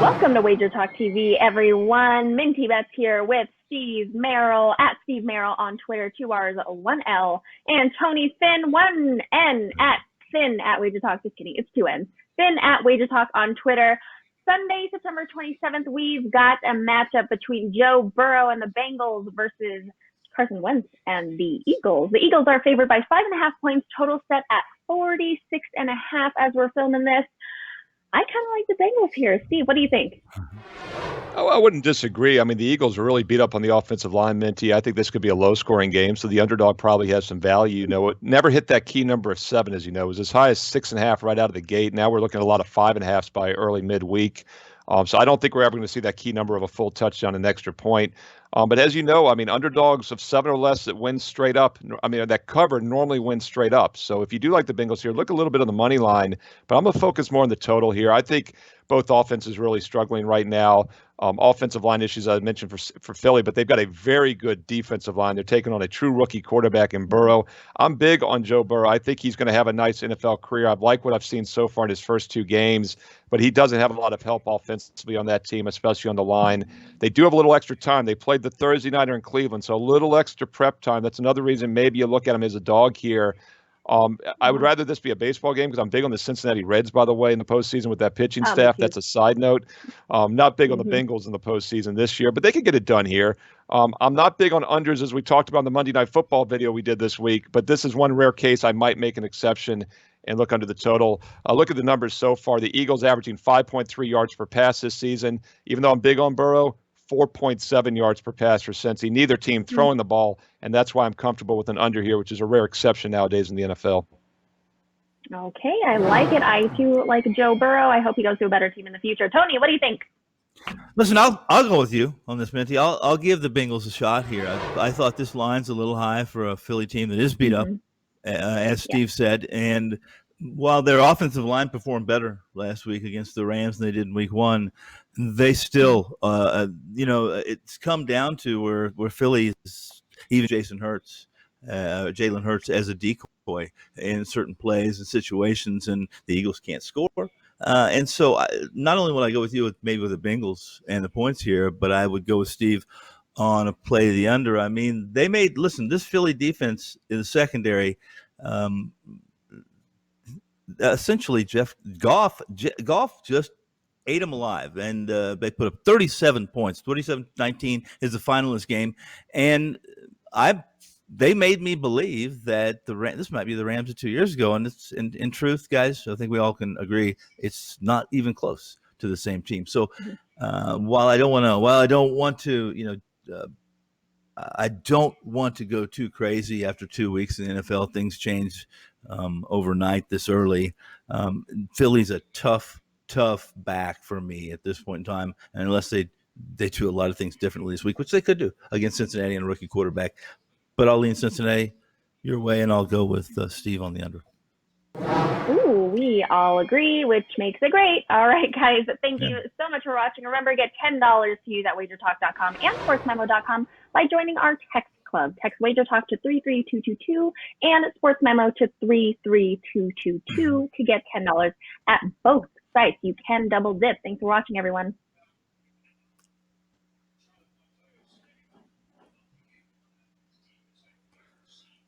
Welcome to WagerTalk TV, everyone. Minty Bets here with Steve Merrill at Steve Merrill on Twitter, 2 R's, 1 L, and Tony Finn, 1 N at Finn at WagerTalk. Just kidding, it's 2 N's. Finn at WagerTalk on Twitter. Sunday, September 27th, we've got a matchup between Joe Burrow and the Bengals versus Carson Wentz and the Eagles. The Eagles are favored by 5.5 points, total set at 46.5 as we're filming this. I kind of like the Bengals here. Steve, what do you think? Oh, I wouldn't disagree. I mean, the Eagles are really beat up on the offensive line, Minty. I think this could be a low-scoring game, so the underdog probably has some value. You know, it never hit that key number of 7, as you know. It was as high as 6.5 right out of the gate. Now we're looking at a lot of 5.5s by early midweek. So I don't think we're ever going to see that key number of a full touchdown and extra point. But as you know, I mean, underdogs of 7 or less that win straight up, I mean, that cover normally wins straight up. So if you do like the Bengals here, look a little bit on the money line, but I'm going to focus more on the total here. I think both offenses really struggling right now. Offensive line issues I mentioned for Philly, but they've got a very good defensive line. They're taking on a true rookie quarterback in Burrow. I'm big on Joe Burrow. I think he's going to have a nice NFL career. I like what I've seen so far in his first 2 games, but he doesn't have a lot of help offensively on that team, especially on the line. They do have a little extra time. They played the Thursday nighter in Cleveland, so a little extra prep time. That's another reason maybe you look at him as a dog here. I would rather this be a baseball game because I'm big on the Cincinnati Reds, by the way, in the postseason with that pitching staff. That's a side note. Not big on the Bengals in the postseason this year, but they can get it done here. I'm not big on unders, as we talked about in the Monday Night Football video we did this week, but this is one rare case I might make an exception and look under the total. Look at the numbers so far. The Eagles averaging 5.3 yards per pass this season. Even though I'm big on Burrow, 4.7 yards per pass for Cincy. Neither team throwing the ball, and that's why I'm comfortable with an under here, which is a rare exception nowadays in the NFL. Okay, I like it. I too like Joe Burrow. I hope he goes to a better team in the future. Tony, what do you think? Listen, I'll go with you on this, Minty. I'll give the Bengals a shot here. I thought this line's a little high for a Philly team that is beat up, as Steve said, and while their offensive line performed better last week against the Rams than they did in week 1, they still, it's come down to where Philly is, even Jalen Hurts as a decoy in certain plays and situations, and the Eagles can't score. And so not only would I go with you maybe with the Bengals and the points here, but I would go with Steve on a play of the under. I mean, this Philly defense in the secondary, essentially Goff just ate them alive, and they put up 37 points. 27-19 is the final in this game, and they made me believe that this might be the Rams of 2 years ago, and it's in truth, guys, I think we all can agree it's not even close to the same team. So while I don't want to go too crazy after 2 weeks in the NFL. Things change overnight this early. Philly's a tough back for me at this point in time, and unless they do a lot of things differently this week, which they could do against Cincinnati and a rookie quarterback. But I'll lean Cincinnati your way, and I'll go with Steve on the under. Ooh, we all agree, which makes it great. All right, guys, thank you so much for watching. Remember, get $10 to use at WagerTalk.com and SportsMemo.com by joining our text club. Text WagerTalk to 33222 and SportsMemo to 33222 to get $10 at both sites. You can double dip. Thanks for watching, everyone.